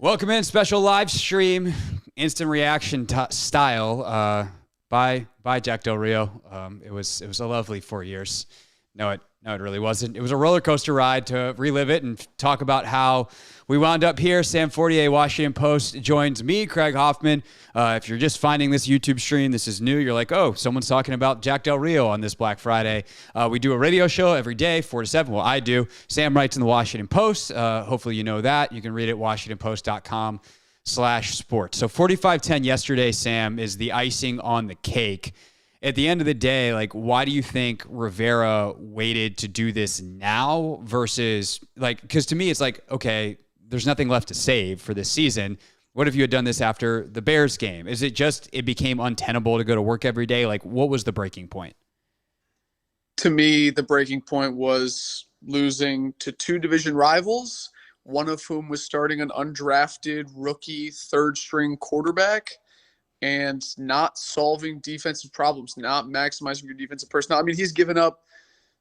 Welcome in, special live stream, instant reaction style by Jack Del Rio. It was a lovely 4 years. No, it really wasn't. It was a roller coaster ride to relive it and talk about how we wound up here. Sam Fortier, Washington Post, joins me, Craig Hoffman. If you're just finding this YouTube stream, this is new. You're like, oh, someone's talking about Jack Del Rio on this Black Friday. We do a radio show every day, 4 to 7. Well, I do. Sam writes in the Washington Post. Hopefully you know that. You can read it at WashingtonPost.com/sports. So 45-10 yesterday, Sam, is the icing on the cake. At the end of the day, like, why do you think Rivera waited to do this now versus, like, because to me, it's like, okay, there's nothing left to save for this season. What if you had done this after the Bears game? Is it just it became untenable to go to work every day? Like, what was the breaking point? To me, the breaking point was losing to two division rivals, one of whom was starting an undrafted rookie third-string quarterback, and not solving defensive problems, not maximizing your defensive personnel. I mean, he's given up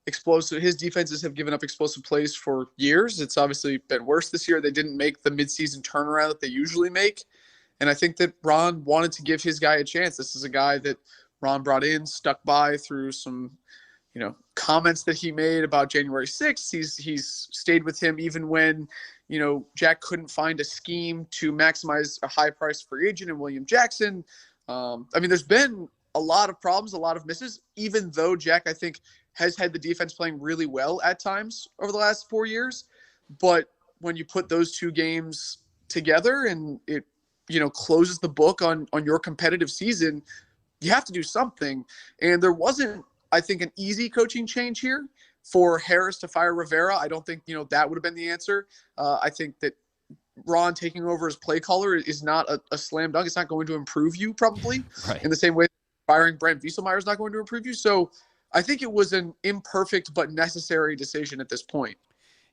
explosive – his defenses have given up explosive plays for years. It's obviously been worse this year. They didn't make the midseason turnaround that they usually make. And I think that Ron wanted to give his guy a chance. This is a guy that Ron brought in, stuck by through some, comments that he made about January 6th. He's stayed with him even when – Jack couldn't find a scheme to maximize a high-priced free agent in William Jackson. There's been a lot of problems, a lot of misses, even though Jack, I think, has had the defense playing really well at times over the last 4 years. But when you put those two games together and it, closes the book on your competitive season, you have to do something. And there wasn't, I think, an easy coaching change here. For Harris to fire Rivera, I don't think, that would have been the answer. I think that Ron taking over as play caller is not a slam dunk. It's not going to improve you, probably, right, in the same way firing Brent Wieselmeyer is not going to improve you. So I think it was an imperfect but necessary decision at this point.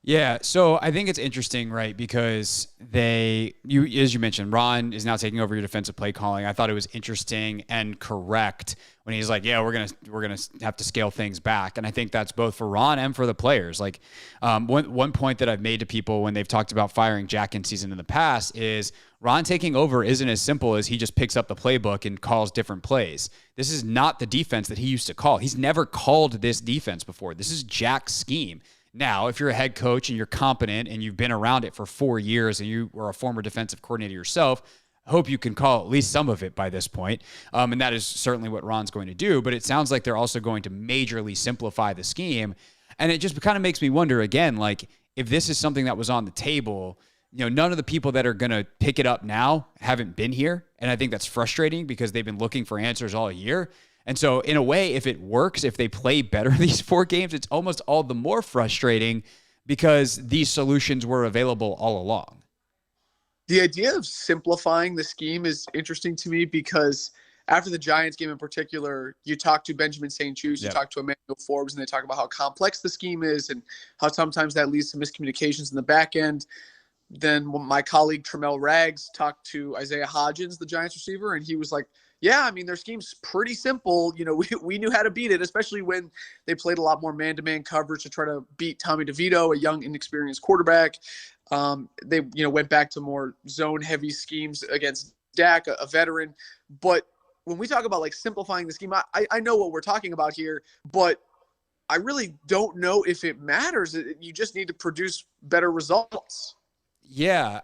Yeah, so I think it's interesting, right? Because as you mentioned, Ron is now taking over your defensive play calling. I thought it was interesting and correct when he's like, "Yeah, we're gonna have to scale things back." And I think that's both for Ron and for the players. Like, one point that I've made to people when they've talked about firing Jack in season in the past is Ron taking over isn't as simple as he just picks up the playbook and calls different plays. This is not the defense that he used to call. He's never called this defense before. This is Jack's scheme. Now, if you're a head coach and you're competent and you've been around it for 4 years and you were a former defensive coordinator yourself, I hope you can call at least some of it by this point. And that is certainly what Ron's going to do. But it sounds like they're also going to majorly simplify the scheme. And it just kind of makes me wonder again, like, if this is something that was on the table, none of the people that are going to pick it up now haven't been here. And I think that's frustrating because they've been looking for answers all year. And so in a way, if it works, if they play better these 4 games, it's almost all the more frustrating because these solutions were available all along. The idea of simplifying the scheme is interesting to me because after the Giants game in particular, you talk to Benjamin St. Juste, you talk to Emmanuel Forbes, and they talk about how complex the scheme is and how sometimes that leads to miscommunications in the back end. Then my colleague Tremel Rags talked to Isaiah Hodgins, the Giants receiver, and he was like, yeah, their scheme's pretty simple. We knew how to beat it, especially when they played a lot more man-to-man coverage to try to beat Tommy DeVito, a young, inexperienced quarterback. They, went back to more zone-heavy schemes against Dak, a veteran. But when we talk about, like, simplifying the scheme, I know what we're talking about here, but I really don't know if it matters. You just need to produce better results. Yeah,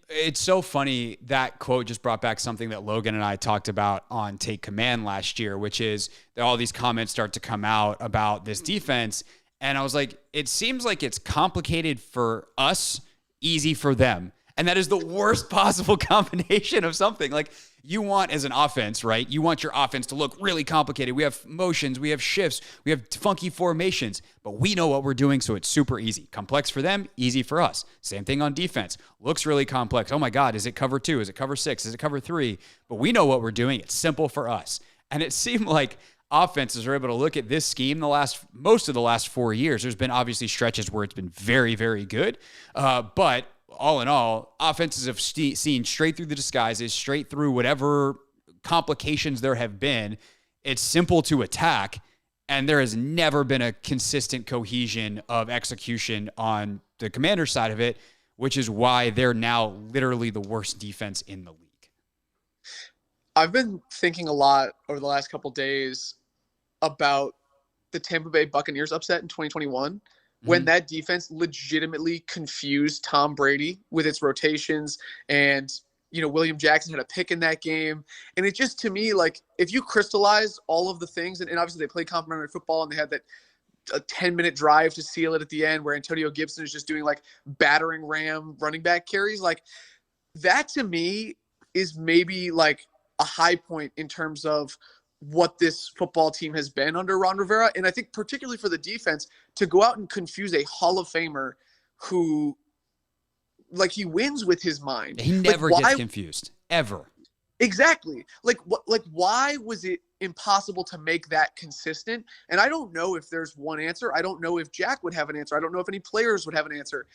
it's so funny. That quote just brought back something that Logan and I talked about on Take Command last year, which is that all these comments start to come out about this defense. And I was like, it seems like it's complicated for us, easy for them. And that is the worst possible combination of something. Like, you want, as an offense, right? You want your offense to look really complicated. We have motions, we have shifts, we have funky formations, but we know what we're doing, so it's super easy. Complex for them, easy for us. Same thing on defense. Looks really complex. Oh my God, is it cover 2? Is it cover 6? Is it cover 3? But we know what we're doing. It's simple for us. And it seemed like offenses are able to look at this scheme most of the last 4 years. There's been obviously stretches where it's been very, very good, but all in all, offenses have seen straight through the disguises, straight through whatever complications there have been. It's simple to attack, and there has never been a consistent cohesion of execution on the Commander side of it, which is why they're now literally the worst defense in the league. I've been thinking a lot over the last couple of days about the Tampa Bay Buccaneers upset in 2021 when that defense legitimately confused Tom Brady with its rotations. And, William Jackson had a pick in that game. And it just, to me, like, if you crystallize all of the things, and obviously they played complimentary football and they had that a 10-minute drive to seal it at the end where Antonio Gibson is just doing like battering ram running back carries. Like, that to me is maybe like a high point in terms of what this football team has been under Ron Rivera. And I think particularly for the defense to go out and confuse a Hall of Famer who, like, he wins with his mind. He never gets confused, ever. Exactly. Like, why was it impossible to make that consistent? And I don't know if there's one answer. I don't know if Jack would have an answer. I don't know if any players would have an answer.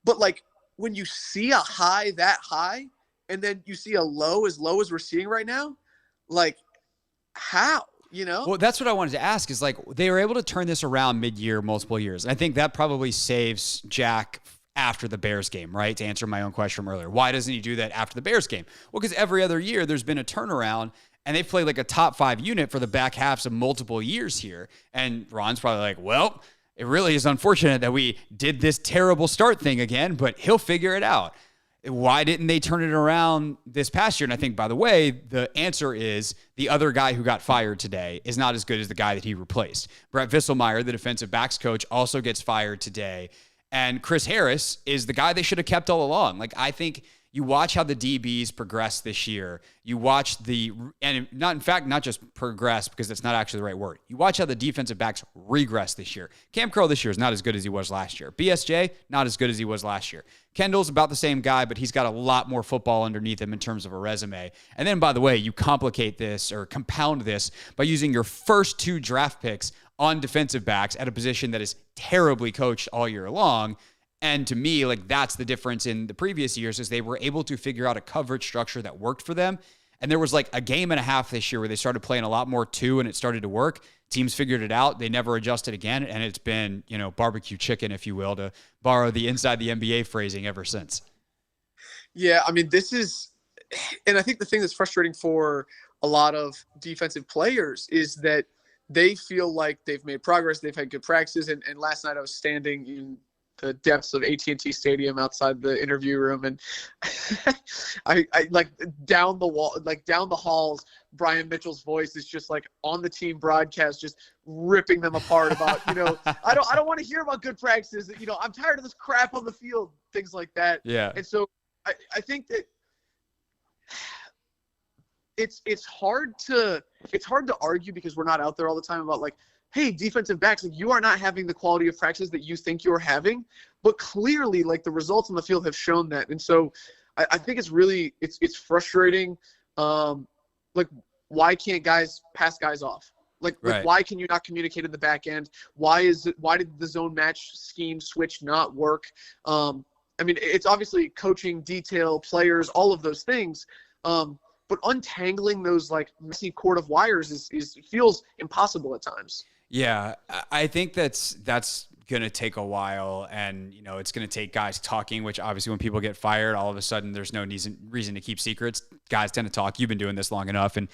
But, like, when you see a high that high, and then you see a low as we're seeing right now, like, how, Well, that's what I wanted to ask is, like, they were able to turn this around mid-year multiple years. And I think that probably saves Jack after the Bears game, right? To answer my own question from earlier. Why doesn't he do that after the Bears game? Well, because every other year there's been a turnaround and they've played like a top 5 unit for the back halves of multiple years here. And Ron's probably like, well, it really is unfortunate that we did this terrible start thing again, but he'll figure it out. Why didn't they turn it around this past year? And I think, by the way, the answer is the other guy who got fired today is not as good as the guy that he replaced. Brett Visselmeyer, the defensive backs coach, also gets fired today. And Chris Harris is the guy they should have kept all along. Like, I think you watch how the DBs progress this year. You watch not just progress, because that's not actually the right word. You watch how the defensive backs regress this year. Cam Curl this year is not as good as he was last year. BSJ, not as good as he was last year. Kendall's about the same guy, but he's got a lot more football underneath him in terms of a resume. And then, by the way, you complicate this or compound this by using your first 2 draft picks on defensive backs at a position that is terribly coached all year long. And to me, like, that's the difference in the previous years, is they were able to figure out a coverage structure that worked for them. And there was like a game and a half this year where they started playing a lot more 2 and it started to work. Teams figured it out. They never adjusted again. And it's been, barbecue chicken, if you will, to borrow the inside the NBA phrasing, ever since. Yeah. I mean, and I think the thing that's frustrating for a lot of defensive players is that they feel like they've made progress. They've had good practices. And last night I was standing in the depths of AT&T Stadium outside the interview room, and I like down the wall, like down the halls, Brian Mitchell's voice is just like on the team broadcast, just ripping them apart about, I don't want to hear about good practices. I'm tired of this crap on the field, things like that. Yeah. And so I think that it's hard to argue, because we're not out there all the time about, like, hey, defensive backs, like, you are not having the quality of practice that you think you're having, but clearly, like, the results on the field have shown that. And so I think it's really, it's frustrating. Like, why can't guys pass guys off? Like, why can you not communicate in the back end? Why did the zone match scheme switch not work? I mean, it's obviously coaching, detail, players, all of those things. But untangling those, like, messy cord of wires feels impossible at times. Yeah, I think that's going to take a while, and it's going to take guys talking, which obviously when people get fired, all of a sudden there's no reason to keep secrets. Guys tend to talk. You've been doing this long enough, and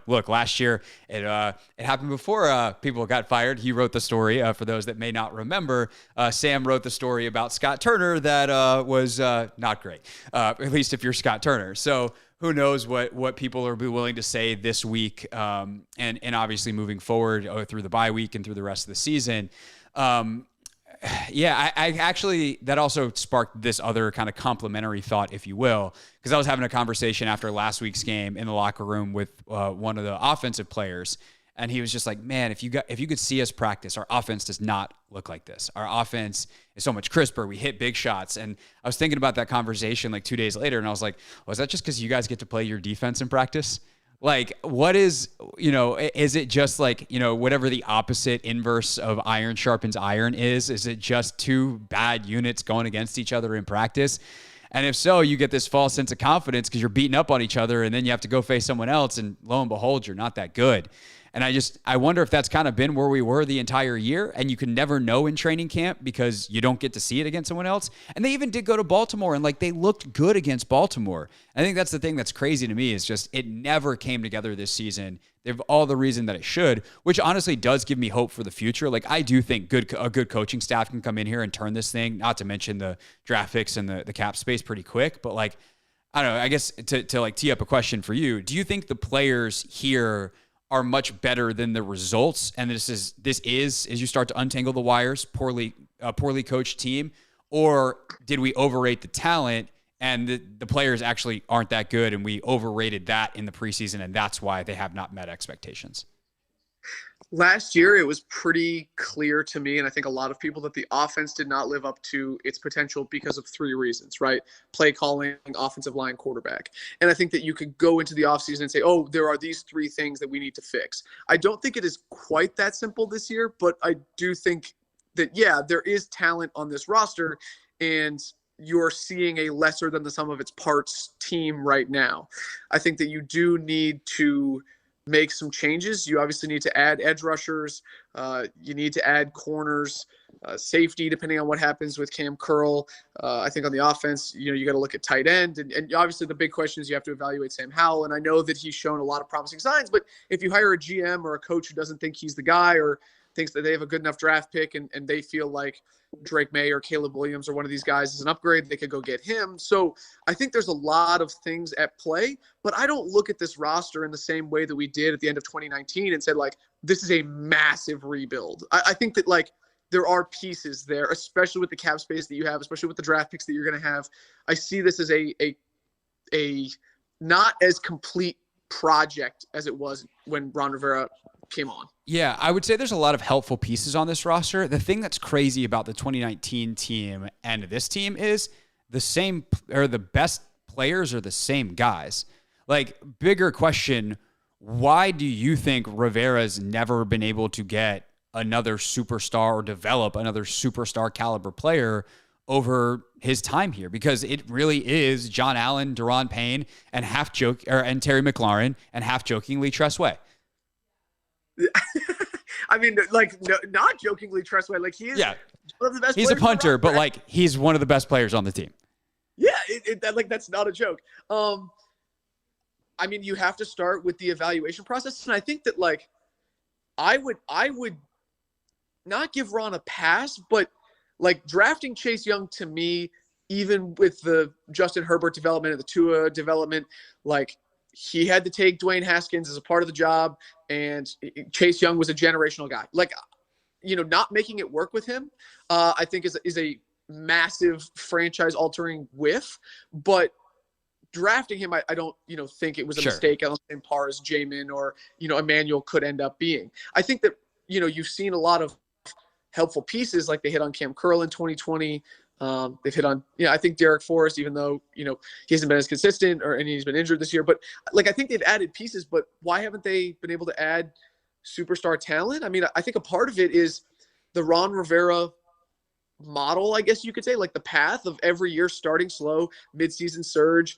look, last year it happened before people got fired. He wrote the story for those that may not remember. Sam wrote the story about Scott Turner that was not great, at least if you're Scott Turner. So who knows what people are willing to say this week, and obviously moving forward through the bye week and through the rest of the season. Yeah, I actually, that also sparked this other kind of complimentary thought, if you will, because I was having a conversation after last week's game in the locker room with one of the offensive players, and he was just like, man, if you could see us practice, our offense does not look like this. Our offense is so much crisper. We hit big shots. And I was thinking about that conversation like 2 days later, and I was like, well, is that just because you guys get to play your defense in practice? Like, what is, is it just like, whatever the opposite inverse of iron sharpens iron is it just 2 bad units going against each other in practice? And if so, you get this false sense of confidence because you're beating up on each other, and then you have to go face someone else, and lo and behold, you're not that good. And I wonder if that's kind of been where we were the entire year, and you can never know in training camp because you don't get to see it against someone else. And they even did go to Baltimore, and like they looked good against Baltimore. I think that's the thing that's crazy to me is just it never came together this season. They have all the reason that it should, which honestly does give me hope for the future. Like I do think a good coaching staff can come in here and turn this thing, not to mention the draft picks and the cap space pretty quick. But like, I don't know, I guess to like tee up a question for you, do you think the players here are much better than the results? And this is as you start to untangle the wires, poorly coached team, or did we overrate the talent and the players actually aren't that good and we overrated that in the preseason and that's why they have not met expectations? Last year, it was pretty clear to me, and I think a lot of people, that the offense did not live up to its potential because of three reasons, right? Play calling, offensive line, quarterback. And I think that you could go into the offseason and say, oh, there are these three things that we need to fix. I don't think it is quite that simple this year, but I do think that, yeah, there is talent on this roster, and you're seeing a lesser than the sum of its parts team right now. I think that you do need to make some changes. You obviously need to add edge rushers. You need to add corners, safety, depending on what happens with Cam Curl. I think on the offense, you got to look at tight end. And obviously the big question is you have to evaluate Sam Howell. And I know that he's shown a lot of promising signs, but if you hire a GM or a coach who doesn't think he's the guy or thinks that they have a good enough draft pick and they feel like Drake May or Caleb Williams or one of these guys is an upgrade, they could go get him. So I think there's a lot of things at play, but I don't look at this roster in the same way that we did at the end of 2019 and said, like, this is a massive rebuild. I think that, like, there are pieces there, especially with the cap space that you have, especially with the draft picks that you're going to have. I see this as a not as complete project as it was when Ron Rivera came on. Yeah, I would say there's a lot of helpful pieces on this roster. The thing that's crazy about the 2019 team and this team is the best players are the same guys. Like, bigger question, why do you think Rivera's never been able to get another superstar or develop another superstar caliber player over his time here? Because it really is John Allen, Daron Payne, and Terry McLaurin, and half jokingly Tress Way. I mean, like, no, not jokingly, Tressway. Like, he is one of the best. He's a punter, but like, he's one of the best players on the team. Yeah, that's not a joke. I mean, you have to start with the evaluation process, and I think that, like, I would not give Ron a pass, but like drafting Chase Young, to me, even with the Justin Herbert development and the Tua development, like, he had to take Dwayne Haskins as a part of the job, and Chase Young was a generational guy. Like, not making it work with him, I think is a massive franchise-altering whiff. But drafting him, I don't, think it was a mistake on the same par as Jamin or, Emmanuel could end up being. I think that, you've seen a lot of helpful pieces, like they hit on Cam Curl in 2020. They've hit on, I think Derek Forrest, even though, he hasn't been as consistent and he's been injured this year, but like, I think they've added pieces, but why haven't they been able to add superstar talent? I mean, I think a part of it is the Ron Rivera model, I guess you could say, like the path of every year starting slow, midseason surge,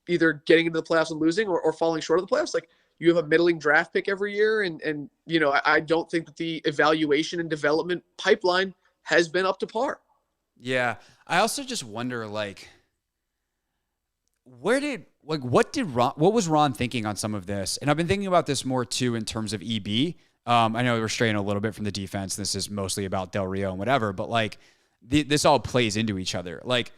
either getting into the playoffs and losing or falling short of the playoffs. Like, you have a middling draft pick every year. And I don't think that the evaluation and development pipeline has been up to par. Yeah. I also just wonder, like, what was Ron thinking on some of this? And I've been thinking about this more too in terms of EB. I know we're straying a little bit from the defense. This is mostly about Del Rio and whatever, but like this all plays into each other. Like,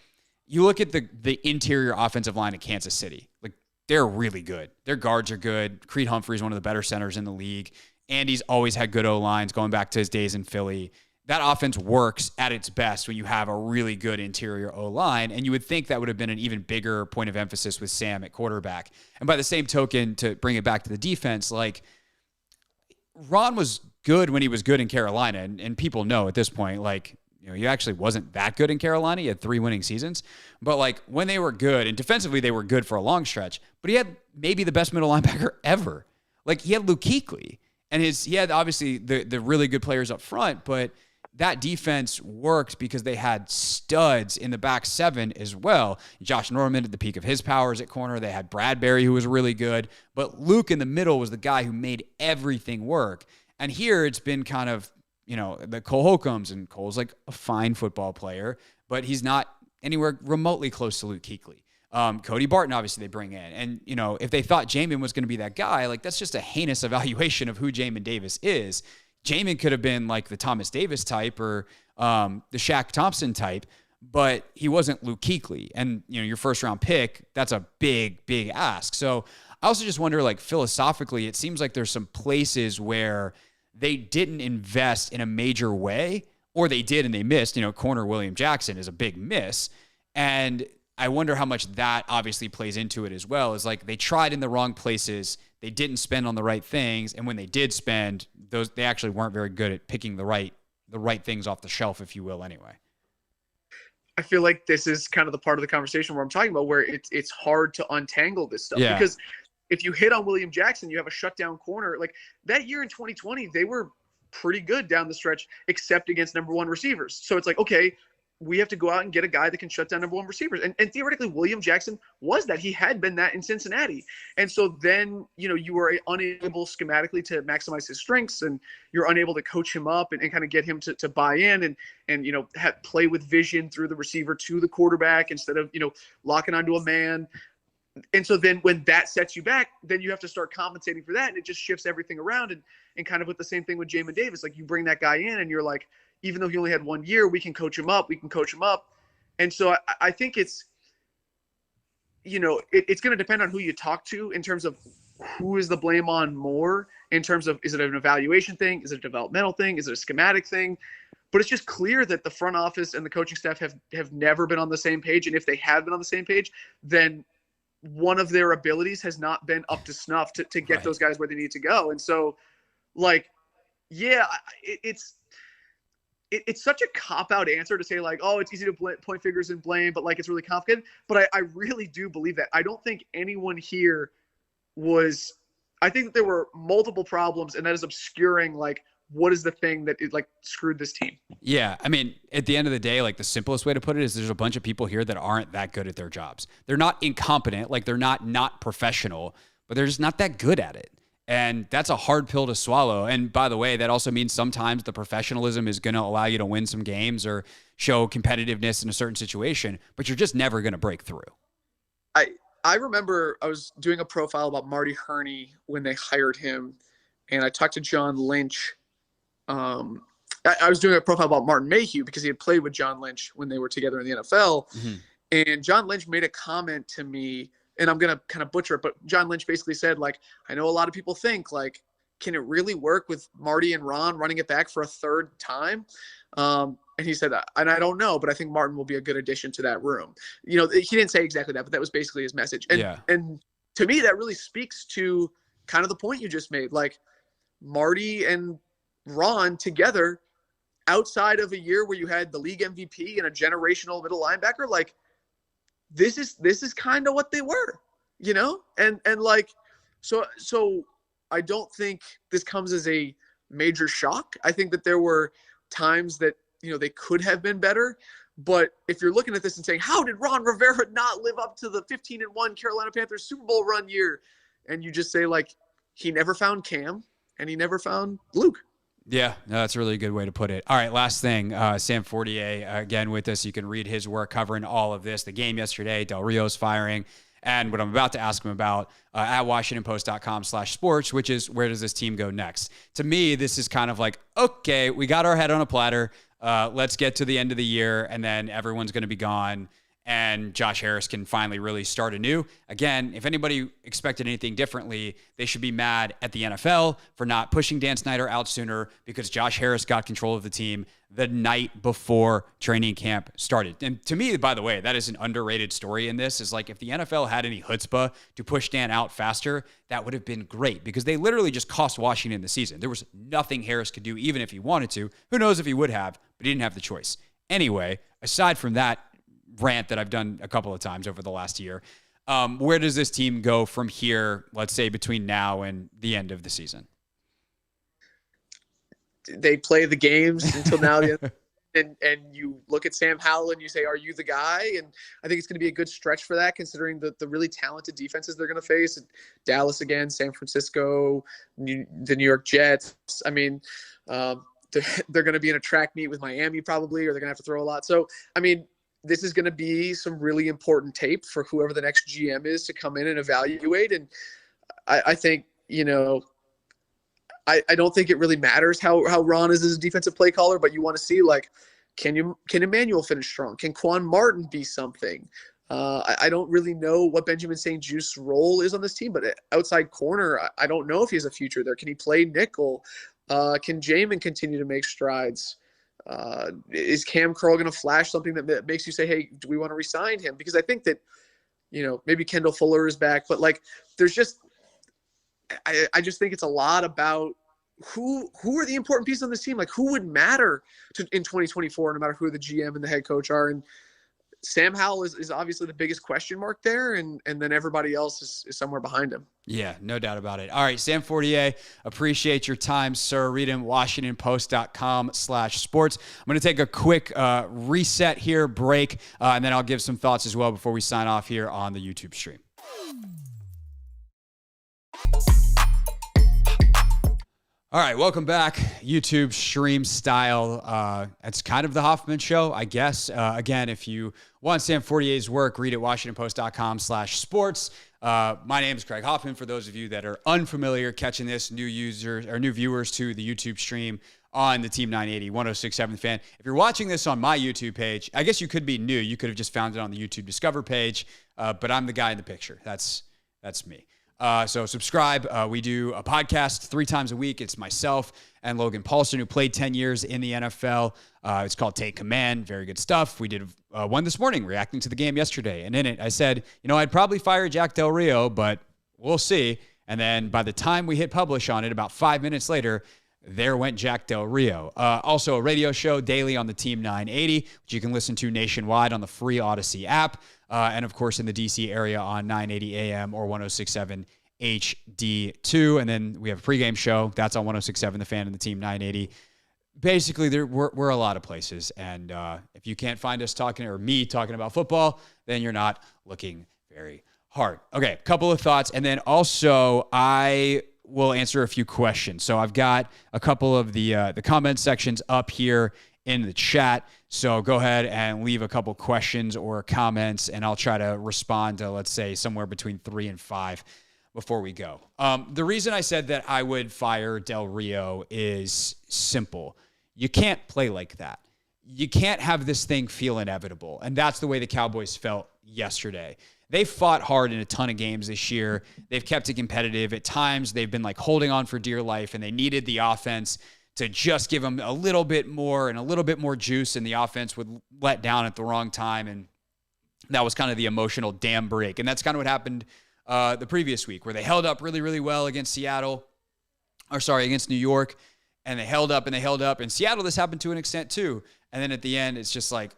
you look at the interior offensive line of Kansas City, like, they're really good. Their guards are good. Creed Humphrey's one of the better centers in the league. Andy's always had good O-lines going back to his days in Philly. That offense works at its best when you have a really good interior O-line, and you would think that would have been an even bigger point of emphasis with Sam at quarterback. And by the same token, to bring it back to the defense, like, Ron was good when he was good in Carolina, and people know at this point, like, he actually wasn't that good in Carolina. He had 3 winning seasons. But, like, when they were good, and defensively they were good for a long stretch, but he had maybe the best middle linebacker ever. Like, he had Luke Kuechly, and he had obviously the really good players up front, but that defense worked because they had studs in the back seven as well. Josh Norman at the peak of his powers at corner. They had Bradbury, who was really good. But Luke in the middle was the guy who made everything work. And here it's been kind of, the Cole Holcombs, and Cole's like a fine football player, but he's not anywhere remotely close to Luke Kuechly. Cody Barton, obviously, they bring in. And, if they thought Jamin was going to be that guy, like, that's just a heinous evaluation of who Jamin Davis is. Jamin could have been like the Thomas Davis type or the Shaq Thompson type, but he wasn't Luke Kuechly. And, your first round pick, that's a big, big ask. So I also just wonder, like, philosophically, it seems like there's some places where they didn't invest in a major way, or they did and they missed. Corner William Jackson is a big miss. And I wonder how much that obviously plays into it as well. Is like they tried in the wrong places, they didn't spend on the right things, and when they did spend, they actually weren't very good at picking the right things off the shelf, if you will. Anyway, I feel like this is kind of the part of the conversation where I'm talking about where it's hard to untangle this stuff because if you hit on William Jackson, you have a shutdown corner. Like that year in 2020, they were pretty good down the stretch, except against number one receivers. So it's like, okay, we have to go out and get a guy that can shut down number one receivers. And theoretically, William Jackson was that. He had been that in Cincinnati. And so then, you were unable schematically to maximize his strengths, and you're unable to coach him up and kind of get him to buy in and play with vision through the receiver to the quarterback instead of, locking onto a man. And so then when that sets you back, then you have to start compensating for that. And it just shifts everything around. And kind of with the same thing with Jamin Davis, like you bring that guy in and you're like, even though he only had 1 year, we can coach him up. And so I think it's, it's going to depend on who you talk to in terms of who is the blame on more in terms of, is it an evaluation thing? Is it a developmental thing? Is it a schematic thing? But it's just clear that the front office and the coaching staff have never been on the same page. And if they had been on the same page, then one of their abilities has not been up to snuff to get those guys where they need to go. And so, like, yeah, it's such a cop-out answer to say, like, oh, it's easy to point fingers and blame, but, like, it's really complicated. But I really do believe that. I don't think anyone here I think that there were multiple problems, and that is obscuring, like, what is the thing that like screwed this team? Yeah. I mean, at the end of the day, like the simplest way to put it is there's a bunch of people here that aren't that good at their jobs. They're not incompetent. Like they're not professional, but they're just not that good at it. And that's a hard pill to swallow. And by the way, that also means sometimes the professionalism is going to allow you to win some games or show competitiveness in a certain situation, but you're just never going to break through. I remember I was doing a profile about Marty Herney when they hired him, and I talked to John Lynch. I was doing a profile about Martin Mayhew because he had played with John Lynch when they were together in the NFL. Mm-hmm. And John Lynch made a comment to me, and I'm going to kind of butcher it, but John Lynch basically said, like, I know a lot of people think, like, can it really work with Marty and Ron running it back for a third time? And he said, and I don't know, but I think Martin will be a good addition to that room. He didn't say exactly that, but that was basically his message. And to me, that really speaks to kind of the point you just made. Like, Marty and Ron together, outside of a year where you had the league MVP and a generational middle linebacker, like, this is kind of what they were, and like, so I don't think this comes as a major shock. I think that there were times that, they could have been better, but if you're looking at this and saying, how did Ron Rivera not live up to the 15-1 Carolina Panthers Super Bowl run year? And you just say, like, he never found Cam and he never found Luke. Yeah, no, that's a really good way to put it. All right, last thing, Sam Fortier, again, with us. You can read his work covering all of this. The game yesterday, Del Rio's firing, and what I'm about to ask him about at WashingtonPost.com/sports, which is, where does this team go next? To me, this is kind of like, okay, we got our head on a platter. Let's get to the end of the year, and then everyone's going to be gone, and Josh Harris can finally really start anew. Again, if anybody expected anything differently, they should be mad at the NFL for not pushing Dan Snyder out sooner, because Josh Harris got control of the team the night before training camp started. And to me, by the way, that is an underrated story in this, is like, if the NFL had any chutzpah to push Dan out faster, that would have been great, because they literally just cost Washington the season. There was nothing Harris could do, even if he wanted to. Who knows if he would have, but he didn't have the choice. Anyway, aside from that rant that I've done a couple of times over the last year, where does this team go from here, let's say between now and the end of the season? they play the games until now. And you look at Sam Howell and you say, are you the guy? And I think it's going to be a good stretch for that, considering the really talented defenses they're going to face. Dallas again, San Francisco, the New York Jets. I mean, they're going to be in a track meet with Miami probably, or they're going to have to throw a lot. So, I mean, this is going to be some really important tape for whoever the next GM is to come in and evaluate. And I think, I don't think it really matters how Ron is as a defensive play caller, but you want to see, like, can Emmanuel finish strong? Can Quan Martin be something? I don't really know what Benjamin St. Juste's role is on this team, but outside corner, I don't know if he has a future there. Can he play nickel? Can Jamin continue to make strides? Is Cam Curl going to flash something that makes you say, hey, do we want to re-sign him? Because I think that, maybe Kendall Fuller is back, but like, there's just, I just think it's a lot about who are the important pieces on this team. Like, who would matter in 2024, no matter who the GM and the head coach are. And Sam Howell is obviously the biggest question mark there, and then everybody else is somewhere behind him. Yeah, no doubt about it. All right, Sam Fortier, appreciate your time, sir. Read him, WashingtonPost.com/sports. I'm going to take a quick reset here, break, and then I'll give some thoughts as well before we sign off here on the YouTube stream. All right, welcome back. YouTube stream style. It's kind of the Hoffman show, I guess. Again, if you want Sam Fortier's work, read at WashingtonPost.com/sports. My name is Craig Hoffman. For those of you that are unfamiliar catching this, new users or new viewers to the YouTube stream on the Team 980 1067 Fan. If you're watching this on my YouTube page, I guess you could be new. You could have just found it on the YouTube Discover page, but I'm the guy in the picture. That's me. So subscribe. We do a podcast 3 times a week. It's myself and Logan Paulson, who played 10 years in the NFL. It's called Take Command. Very good stuff. We did one this morning reacting to the game yesterday. And in it, I said, I'd probably fire Jack Del Rio, but we'll see. And then by the time we hit publish on it, about 5 minutes later, there went Jack Del Rio. Also a radio show daily on the Team 980, which you can listen to nationwide on the free Odyssey app. And of course in the DC area on 980 AM or 1067 HD2. And then we have a pregame show that's on 1067 The Fan and the Team 980. Basically, we're a lot of places. And if you can't find us talking, or me talking about football, then you're not looking very hard. Okay, a couple of thoughts. And then also I will answer a few questions. So I've got a couple of the comment sections up here in the chat. So go ahead and leave a couple questions or comments, and I'll try to respond to, let's say, somewhere between 3 and 5 before we go. The reason I said that I would fire Del Rio is simple. You can't play like that. You can't have this thing feel inevitable. And that's the way the Cowboys felt yesterday. They fought hard in a ton of games this year. They've kept it competitive. At times, they've been like holding on for dear life, and they needed the offense to just give them a little bit more and a little bit more juice, and the offense would let down at the wrong time. And that was kind of the emotional dam break. And that's kind of what happened the previous week, where they held up really, really well against against New York. And they held up and they held up. In Seattle, this happened to an extent too. And then at the end, it's just like,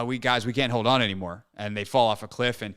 we can't hold on anymore. And they fall off a cliff. And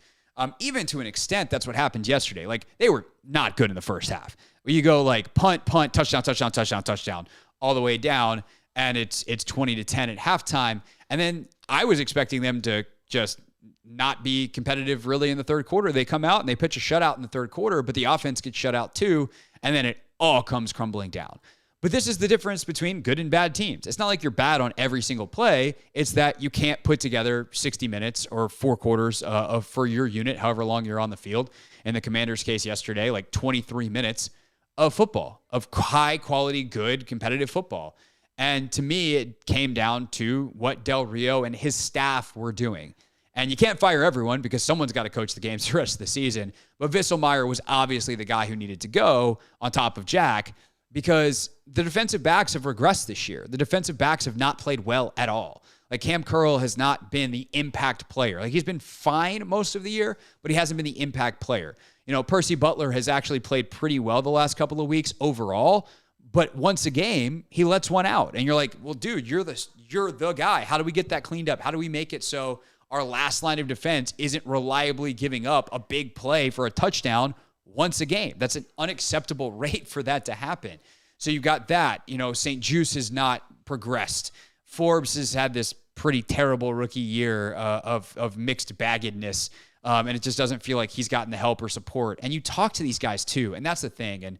even to an extent, that's what happened yesterday. Like, they were not good in the first half. You go like punt, touchdown, touchdown, touchdown, touchdown, all the way down. And it's 20-10 at halftime. And then I was expecting them to just not be competitive really in the third quarter. They come out and they pitch a shutout in the third quarter, but the offense gets shut out too. And then it all comes crumbling down. But this is the difference between good and bad teams. It's not like you're bad on every single play. It's that you can't put together 60 minutes or 4 quarters for your unit, however long you're on the field. In the Commanders' case yesterday, like 23 minutes of football, of high quality, good, competitive football. And to me, it came down to what Del Rio and his staff were doing. And you can't fire everyone because someone's got to coach the games the rest of the season. But Visselmeyer was obviously the guy who needed to go on top of Jack, because the defensive backs have regressed this year. The defensive backs have not played well at all. Like, Cam Curl has not been the impact player. Like, he's been fine most of the year, but he hasn't been the impact player. Percy Butler has actually played pretty well the last couple of weeks overall, but once a game, he lets one out. And you're like, well, dude, you're the guy. How do we get that cleaned up? How do we make it so our last line of defense isn't reliably giving up a big play for a touchdown once a game? That's an unacceptable rate for that to happen. So you got that. St. Juice has not progressed. Forbes has had this pretty terrible rookie year of mixed baggedness, and it just doesn't feel like he's gotten the help or support. And you talk to these guys too, and that's the thing. And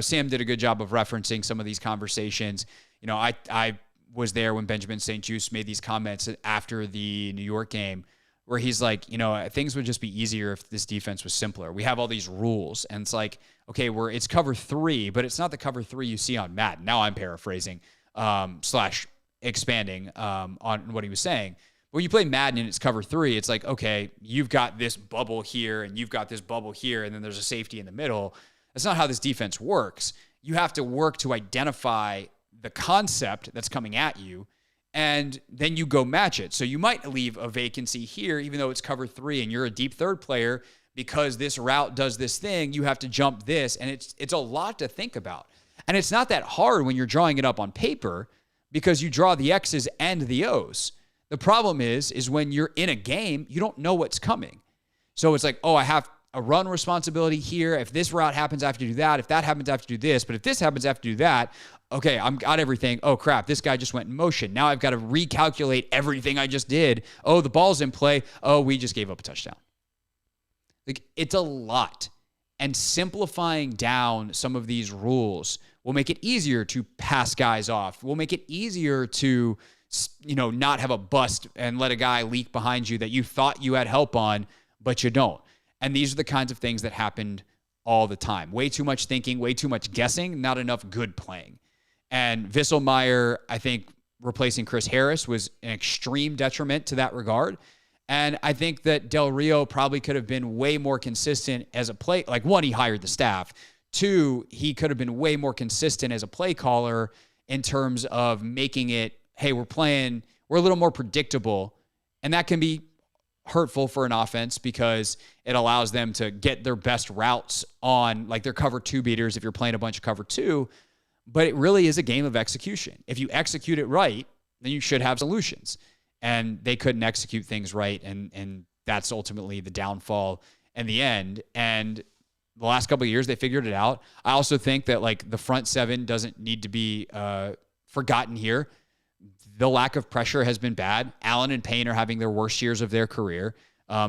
Sam did a good job of referencing some of these conversations. I was there when Benjamin St. Juice made these comments after the New York game, where he's like, things would just be easier if this defense was simpler. We have all these rules, and it's like, okay, it's cover 3, but it's not the cover 3 you see on Madden. Now I'm paraphrasing / expanding on what he was saying. When you play Madden and it's cover 3, it's like, okay, you've got this bubble here and you've got this bubble here, and then there's a safety in the middle. That's not how this defense works. You have to work to identify the concept that's coming at you, and then you go match it. So you might leave a vacancy here, even though it's cover 3 and you're a deep third player, because this route does this thing, you have to jump this, and it's a lot to think about. And it's not that hard when you're drawing it up on paper, because you draw the X's and the O's. The problem is when you're in a game, you don't know what's coming. So it's like, oh, I have a run responsibility here. If this route happens, I have to do that. If that happens, I have to do this. But if this happens, I have to do that. Okay, I've got everything. Oh, crap, this guy just went in motion. Now I've got to recalculate everything I just did. Oh, the ball's in play. Oh, we just gave up a touchdown. Like, it's a lot. And simplifying down some of these rules will make it easier to pass guys off. Will make it easier to, not have a bust and let a guy leak behind you that you thought you had help on, but you don't. And these are the kinds of things that happened all the time. Way too much thinking, way too much guessing, not enough good playing. And Visselmeyer, I think, replacing Chris Harris was an extreme detriment to that regard. And I think that Del Rio probably could have been way more consistent as a play. Like, one, he hired the staff. 2, he could have been way more consistent as a play caller in terms of making it, hey, we're a little more predictable. And that can be hurtful for an offense because it allows them to get their best routes on, like, their cover 2 beaters if you're playing a bunch of cover 2. But it really is a game of execution. If you execute it right, then you should have solutions. And they couldn't execute things right, and that's ultimately the downfall in the end. And the last couple of years, they figured it out. I also think that, like, the front 7 doesn't need to be forgotten here. The lack of pressure has been bad. Allen and Payne are having their worst years of their career.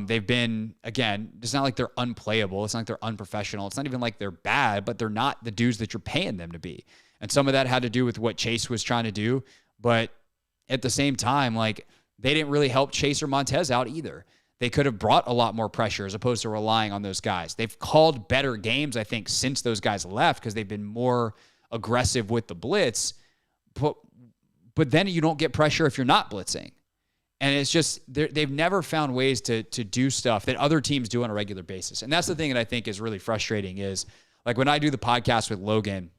They've been, again, it's not like they're unplayable. It's not like they're unprofessional. It's not even like they're bad, but they're not the dudes that you're paying them to be. And some of that had to do with what Chase was trying to do. But at the same time, like, they didn't really help Chase or Montez out either. They could have brought a lot more pressure as opposed to relying on those guys. They've called better games, I think, since those guys left because they've been more aggressive with the blitz. But then you don't get pressure if you're not blitzing. And it's just, they've never found ways to do stuff that other teams do on a regular basis. And that's the thing that I think is really frustrating is, like, when I do the podcast with Logan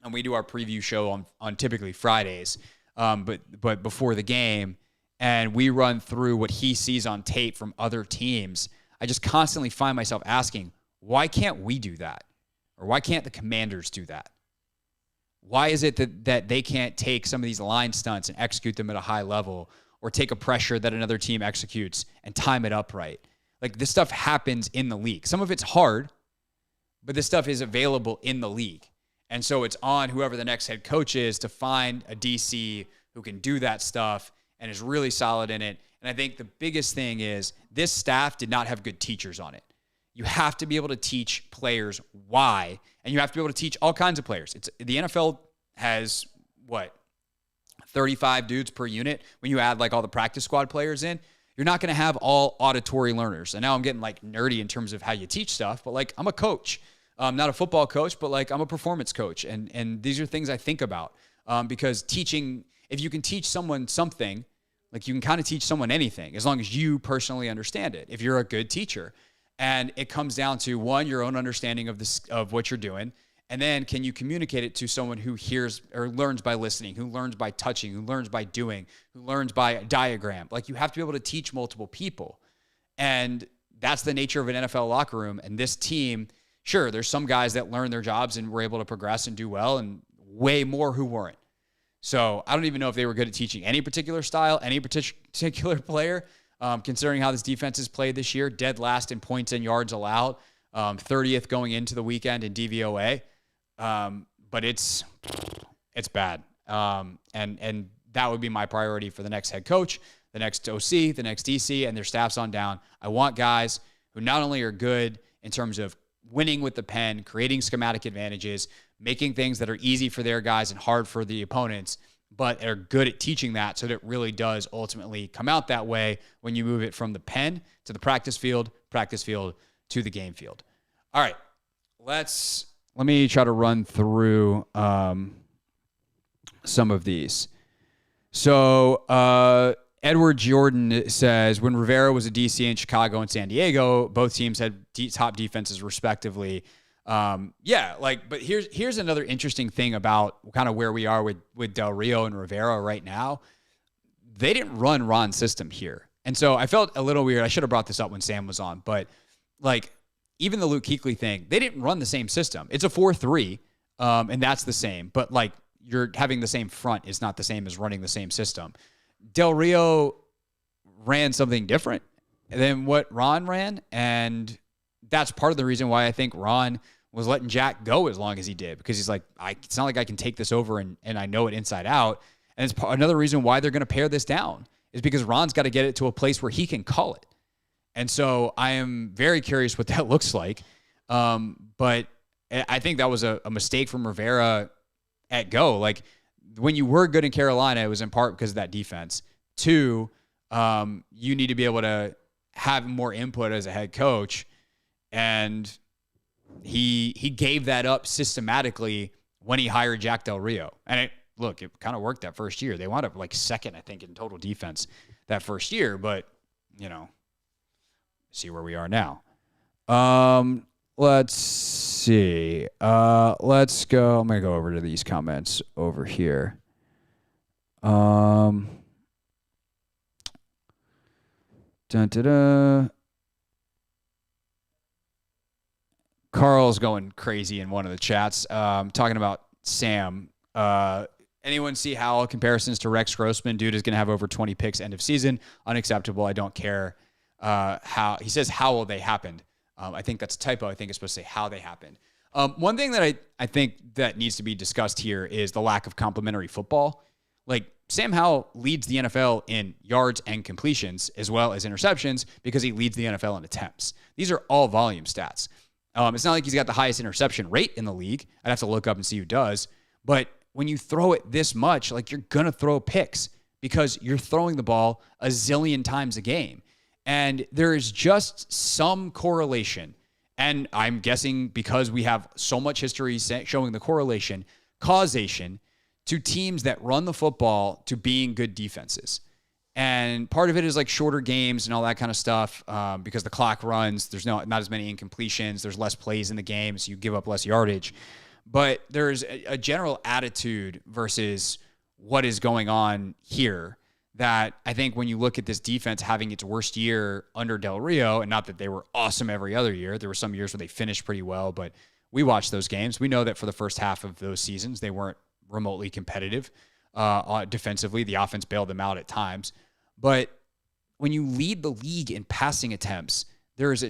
and we do our preview show on typically Fridays, but before the game, and we run through what he sees on tape from other teams, I just constantly find myself asking, why can't we do that? Or why can't the Commanders do that? Why is it that they can't take some of these line stunts and execute them at a high level, or take a pressure that another team executes and time it up right? Like, this stuff happens in the league. Some of it's hard, but this stuff is available in the league. And so it's on whoever the next head coach is to find a DC who can do that stuff and is really solid in it. And I think the biggest thing is this staff did not have good teachers on it. You have to be able to teach players why, and you have to be able to teach all kinds of players. The NFL has, 35 dudes per unit. When you add, like, all the practice squad players in, you're not going to have all auditory learners. And now I'm getting, like, nerdy in terms of how you teach stuff, but, like, I'm a coach. I'm not a football coach, but, like, I'm a performance coach. And these are things I think about because teaching, if you can teach someone something, like, you can kind of teach someone anything as long as you personally understand it, if you're a good teacher. And it comes down to, one, your own understanding of what you're doing. And then can you communicate it to someone who hears or learns by listening, who learns by touching, who learns by doing, who learns by a diagram? Like, you have to be able to teach multiple people. And that's the nature of an NFL locker room. And this team, sure, there's some guys that learn their jobs and were able to progress and do well, and way more who weren't. So I don't even know if they were good at teaching any particular style, any particular player, considering how this defense has played this year. Dead last in points and yards allowed, 30th going into the weekend in DVOA. but it's bad. And that would be my priority for the next head coach, the next OC, the next DC, and their staffs on down. I want guys who not only are good in terms of winning with the pen, creating schematic advantages, making things that are easy for their guys and hard for the opponents, but are good at teaching that so that it really does ultimately come out that way when you move it from the pen to the practice field to the game field. All right, let me try to run through some of these. So Edward Jordan says, when Rivera was a DC in Chicago and San Diego, both teams had top defenses respectively. But here's another interesting thing about kind of where we are with Del Rio and Rivera right now. They didn't run Ron's system here. And so I felt a little weird. I should have brought this up when Sam was on, but like even the Luke Kuechly thing, they didn't run the same system. It's a 4-3, and that's the same, but like you're having the same front is not the same as running the same system. Del Rio ran something different than what Ron ran, and that's part of the reason why I think Ron was letting Jack go as long as he did, because he's like, it's not like I can take this over and I know it inside out. And it's another reason why they're going to pare this down is because Ron's got to get it to a place where he can call it. And so I am very curious what that looks like. But I think that was a mistake from Rivera at go. Like when you were good in Carolina, it was in part because of that defense. 2, you need to be able to have more input as a head coach. And he gave that up systematically when he hired Jack Del Rio. And it kind of worked that first year. They wound up like second, I think, in total defense that first year. But, see where we are now. Let's see. Let's go. I'm going to go over to these comments over here. Carl's going crazy in one of the chats, talking about Sam. Anyone see Howell comparisons to Rex Grossman? Dude is going to have over 20 picks end of season. Unacceptable. I don't care how. He says how will they happened. I think that's a typo. I think it's supposed to say how they happened. One thing that I think that needs to be discussed here is the lack of complementary football. Like Sam Howell leads the NFL in yards and completions as well as interceptions because he leads the NFL in attempts. These are all volume stats. It's not like he's got the highest interception rate in the league. I'd have to look up and see who does. But when you throw it this much, like you're going to throw picks because you're throwing the ball a zillion times a game. And there is just some correlation. And I'm guessing because we have so much history showing the correlation, causation to teams that run the football to being good defenses. And part of it is like shorter games and all that kind of stuff because the clock runs. There's not as many incompletions. There's less plays in the game, so you give up less yardage. But there's a general attitude versus what is going on here that I think when you look at this defense having its worst year under Del Rio, and not that they were awesome every other year. There were some years where they finished pretty well, but we watched those games. We know that for the first half of those seasons, they weren't remotely competitive defensively. The offense bailed them out at times. But when you lead the league in passing attempts, there's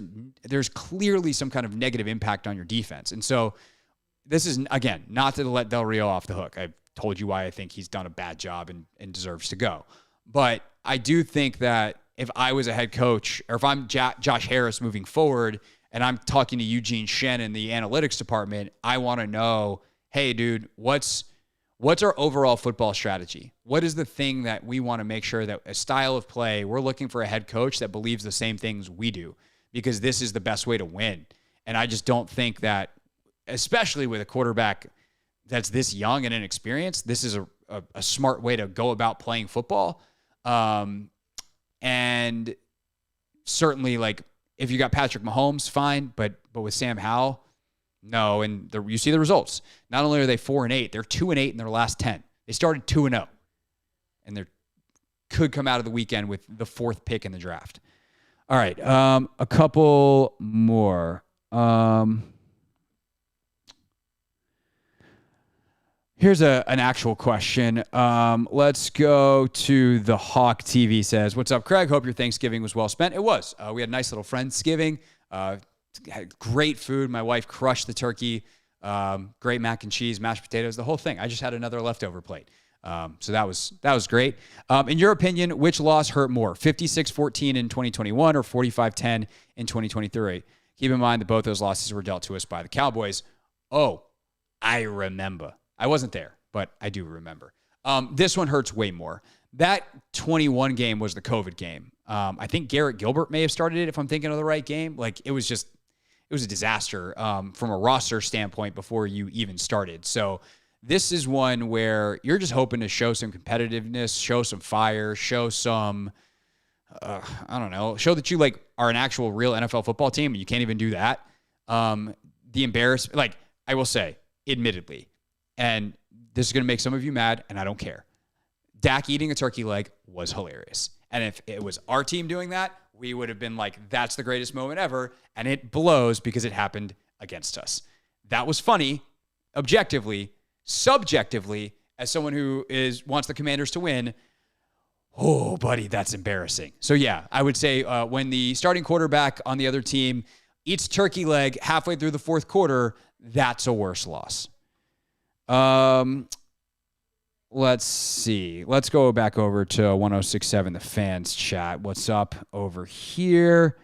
clearly some kind of negative impact on your defense. And so this is, again, not to let Del Rio off the hook. I've told you why I think he's done a bad job and deserves to go. But I do think that if I was a head coach, or if I'm Josh Harris moving forward, and I'm talking to Eugene Shen in the analytics department, I want to know, hey, dude, what's our overall football strategy? What is the thing that we want to make sure that a style of play, we're looking for a head coach that believes the same things we do, because this is the best way to win. And I just don't think that, especially with a quarterback that's this young and inexperienced, this is a smart way to go about playing football. And certainly, like, if you got Patrick Mahomes, fine, but with Sam Howell, no. And you see the results. Not only are they 4-8, they're 2-8 in their last 10. They started 2-0, and they could come out of the weekend with the 4th pick in the draft. All right, a couple more. Here's an actual question. Let's go to the Hawk TV says, what's up, Craig? Hope your Thanksgiving was well spent. It was. We had a nice little Friendsgiving. Had great food. My wife crushed the turkey. Great mac and cheese, mashed potatoes, the whole thing. I just had another leftover plate. So that was great. In your opinion, which loss hurt more, 56-14 in 2021 or 45-10 in 2023? Keep in mind that both those losses were dealt to us by the Cowboys. Oh, I remember. I wasn't there, but I do remember. This one hurts way more. That 21 game was the COVID game. I think Garrett Gilbert may have started it, if I'm thinking of the right game. Like, it was a disaster from a roster standpoint before you even started. So this is one where you're just hoping to show some competitiveness, show some fire, show some, show that you are an actual real NFL football team, and you can't even do that. The embarrassment, I will say, admittedly, and this is going to make some of you mad, and I don't care. Dak eating a turkey leg was hilarious. And if it was our team doing that, we would have been like, that's the greatest moment ever. And it blows because it happened against us. That was funny, objectively. Subjectively, as someone who wants the Commanders to win, oh, buddy, that's embarrassing. So, yeah, I would say when the starting quarterback on the other team eats turkey leg halfway through the fourth quarter, that's a worse loss. Let's see. Let's go back over to 106.7, the fans chat. What's up over here?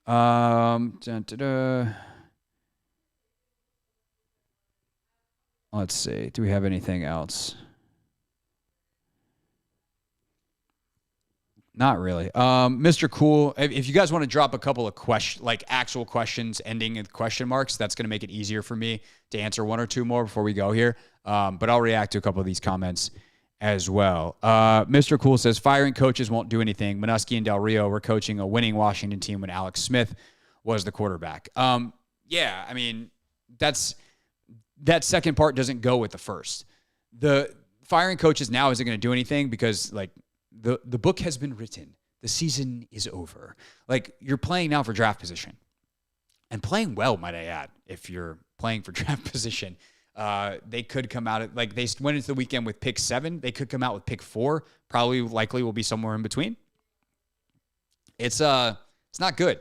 Let's see. Do we have anything else? Not really. Mr. Cool, if you guys want to drop a couple of actual questions ending in question marks, that's going to make it easier for me to answer one or two more before we go here. But I'll react to a couple of these comments as well. Mr. Cool says, firing coaches won't do anything. Minuski and Del Rio were coaching a winning Washington team when Alex Smith was the quarterback. Yeah, I mean, that second part doesn't go with the first. The firing coaches now isn't going to do anything because, the book has been written. The season is over. You're playing now for draft position. And playing well, might I add, if you're playing for draft position. They could come out at, they went into the weekend with pick 7. They could come out with pick 4. Likely will be somewhere in between. It's not good.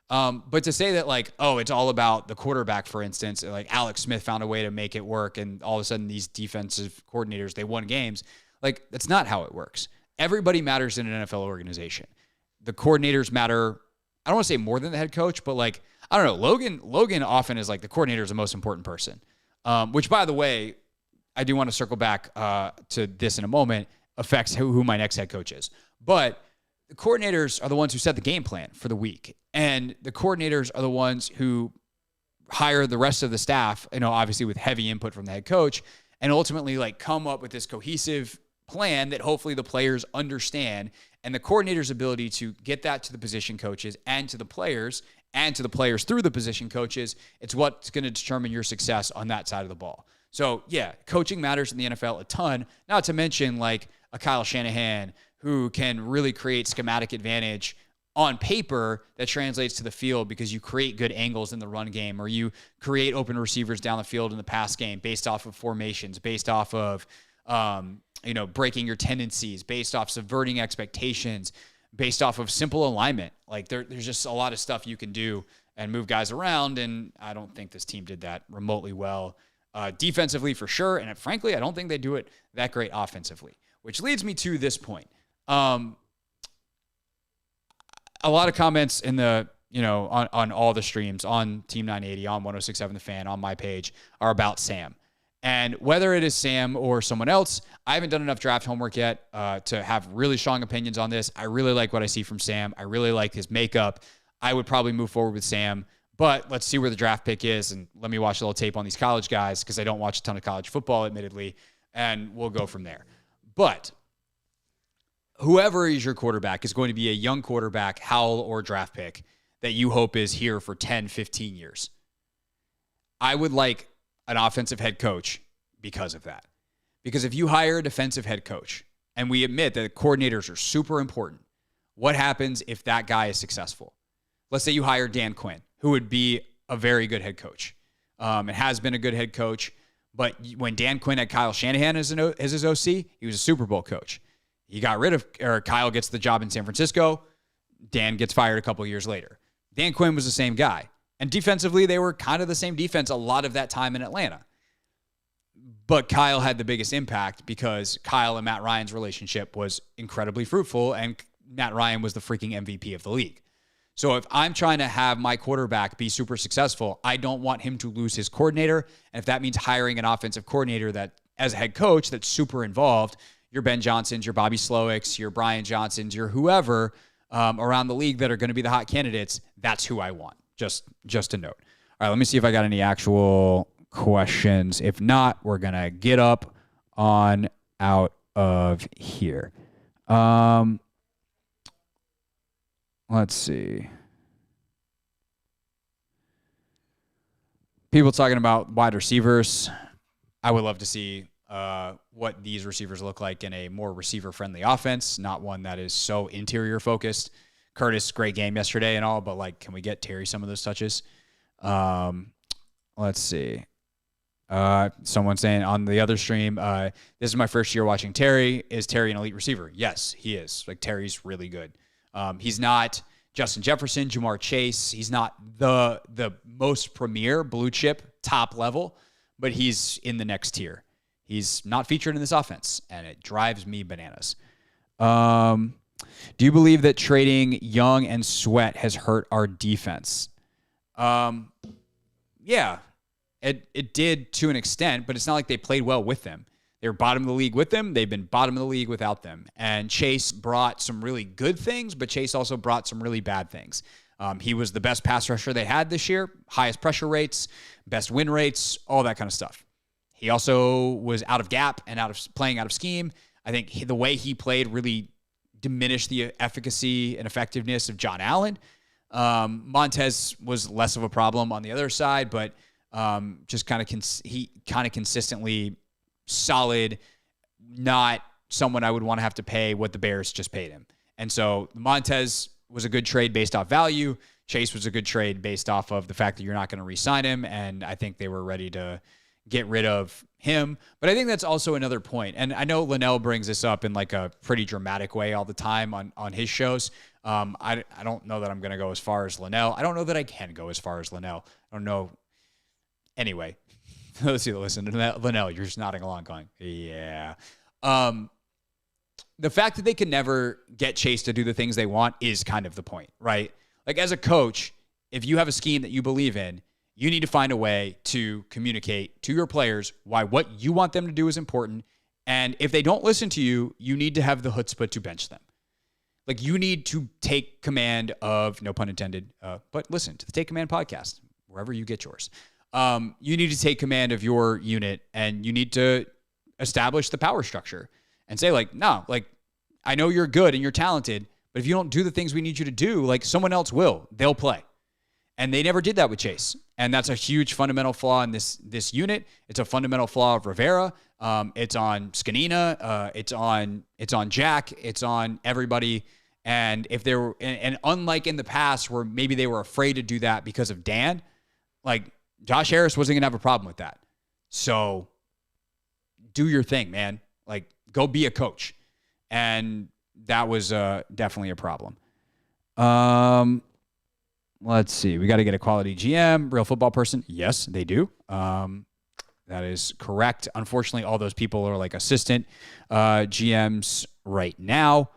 But to say that it's all about the quarterback, for instance, Alex Smith found a way to make it work, and all of a sudden these defensive coordinators, they won games. That's not how it works. Everybody matters in an NFL organization. The coordinators matter. I don't want to say more than the head coach, but I don't know. Logan often is the coordinator is the most important person. Which, by the way, I do want to circle back to this in a moment, affects who my next head coach is. But the coordinators are the ones who set the game plan for the week. And the coordinators are the ones who hire the rest of the staff, obviously with heavy input from the head coach, and ultimately come up with this cohesive plan that hopefully the players understand. And the coordinator's ability to get that to the position coaches and to the players through the position coaches, it's what's going to determine your success on that side of the ball. So, yeah, coaching matters in the NFL a ton, not to mention a Kyle Shanahan who can really create schematic advantage on paper that translates to the field because you create good angles in the run game, or you create open receivers down the field in the pass game based off of formations, based off of breaking your tendencies, based off subverting expectations, based off of simple alignment. There's just a lot of stuff you can do and move guys around, and I don't think this team did that remotely well. Defensively, for sure, and frankly, I don't think they do it that great offensively, which leads me to this point. A lot of comments in the, on all the streams, on Team 980, on 106.7 The Fan, on my page, are about Sam. And whether it is Sam or someone else, I haven't done enough draft homework yet to have really strong opinions on this. I really like what I see from Sam. I really like his makeup. I would probably move forward with Sam, but let's see where the draft pick is, and let me watch a little tape on these college guys because I don't watch a ton of college football, admittedly, and we'll go from there. But whoever is your quarterback is going to be a young quarterback, Howell or draft pick, that you hope is here for 10, 15 years. I would like an offensive head coach because of that. Because if you hire a defensive head coach, and we admit that coordinators are super important, what happens if that guy is successful? Let's say you hire Dan Quinn, who would be a very good head coach. And has been a good head coach. But when Dan Quinn had Kyle Shanahan as his OC, he was a Super Bowl coach. He got rid of, or Kyle gets the job in San Francisco. Dan gets fired a couple years later. Dan Quinn was the same guy. And defensively, they were kind of the same defense a lot of that time in Atlanta. But Kyle had the biggest impact because Kyle and Matt Ryan's relationship was incredibly fruitful, and Matt Ryan was the freaking MVP of the league. So if I'm trying to have my quarterback be super successful, I don't want him to lose his coordinator. And if that means hiring an offensive coordinator that, as a head coach, that's super involved, your Ben Johnsons, your Bobby Slowicks, your Brian Johnsons, your whoever around the league that are going to be the hot candidates, that's who I want. Just a note. All right, let me see if I got any actual questions. If not, we're going to get up on out of here. Let's see. People talking about wide receivers. I would love to see what these receivers look like in a more receiver-friendly offense, not one that is so interior-focused. Curtis, great game yesterday and all, but, like, can we get Terry some of those touches? Let's see. Someone saying on the other stream, this is my first year watching Terry. Is Terry an elite receiver? Yes, he is. Like, Terry's really good. He's not Justin Jefferson, Jamar Chase. He's not the most premier blue chip top level, but he's in the next tier. He's not featured in this offense, and it drives me bananas. Do you believe that trading Young and Sweat has hurt our defense? Yeah, it did to an extent, but it's not like they played well with them. They were bottom of the league with them. They've been bottom of the league without them. And Chase brought some really good things, but Chase also brought some really bad things. He was the best pass rusher they had this year, highest pressure rates, best win rates, all that kind of stuff. He also was out of gap and playing out of scheme. I think the way he played really diminished the efficacy and effectiveness of John Allen. Montez was less of a problem on the other side, but just kind of consistently solid, not someone I would want to have to pay what the Bears just paid him. And so Montez was a good trade based off value. Chase was a good trade based off of the fact that you're not going to re-sign him, and I think they were ready to get rid of him. But I think that's also another point. And I know Linnell brings this up in like a pretty dramatic way all the time on his shows. I don't know that I'm going to go as far as Linnell. I don't know that I can go as far as Linnell. I don't know. Anyway, let's see. Listen, Linnell, you're just nodding along going, yeah. The fact that they can never get Chase to do the things they want is kind of the point, right? Like, as a coach, if you have a scheme that you believe in, you need to find a way to communicate to your players why what you want them to do is important. And if they don't listen to you, you need to have the chutzpah to bench them. Like, you need to take command of, no pun intended, but listen to the Take Command podcast, wherever you get yours. You need to take command of your unit, and you need to establish the power structure and say, like, no, like, I know you're good and you're talented, but if you don't do the things we need you to do, like, someone else will. They'll play. And they never did that with Chase. And that's a huge fundamental flaw in this unit. It's a fundamental flaw of Rivera. It's on Scanina. It's on Jack. It's on everybody. And if they were, and unlike in the past where maybe they were afraid to do that because of Dan, like, Josh Harris wasn't going to have a problem with that. So do your thing, man. Like, go be a coach. And that was definitely a problem. Let's see. We got to get a quality GM, real football person. Yes, they do. That is correct. Unfortunately, all those people are like assistant GMs right now.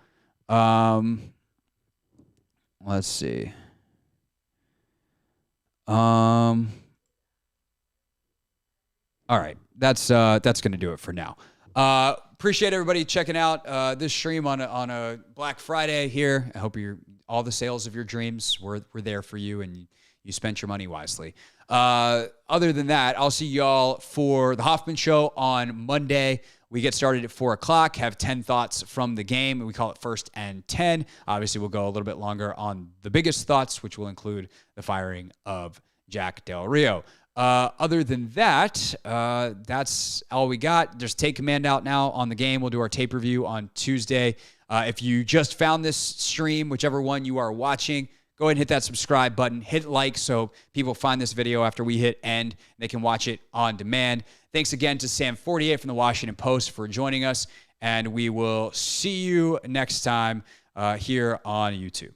Let's see. All right. That's going to do it for now. Appreciate everybody checking out this stream on a Black Friday here. I hope all the sales of your dreams were there for you and you spent your money wisely. Other than that, I'll see y'all for the Hoffman Show on Monday. We get started at 4 o'clock, have 10 thoughts from the game. We call it First and 10. Obviously, we'll go a little bit longer on the biggest thoughts, which will include the firing of Jack Del Rio. Other than that, that's all we got. Just take command out now on the game. We'll do our tape review on Tuesday. If you just found this stream, whichever one you are watching, go ahead and hit that subscribe button. Hit like so people find this video after we hit end. They can watch it on demand. Thanks again to Sam Fortier from the Washington Post for joining us, and we will see you next time here on YouTube.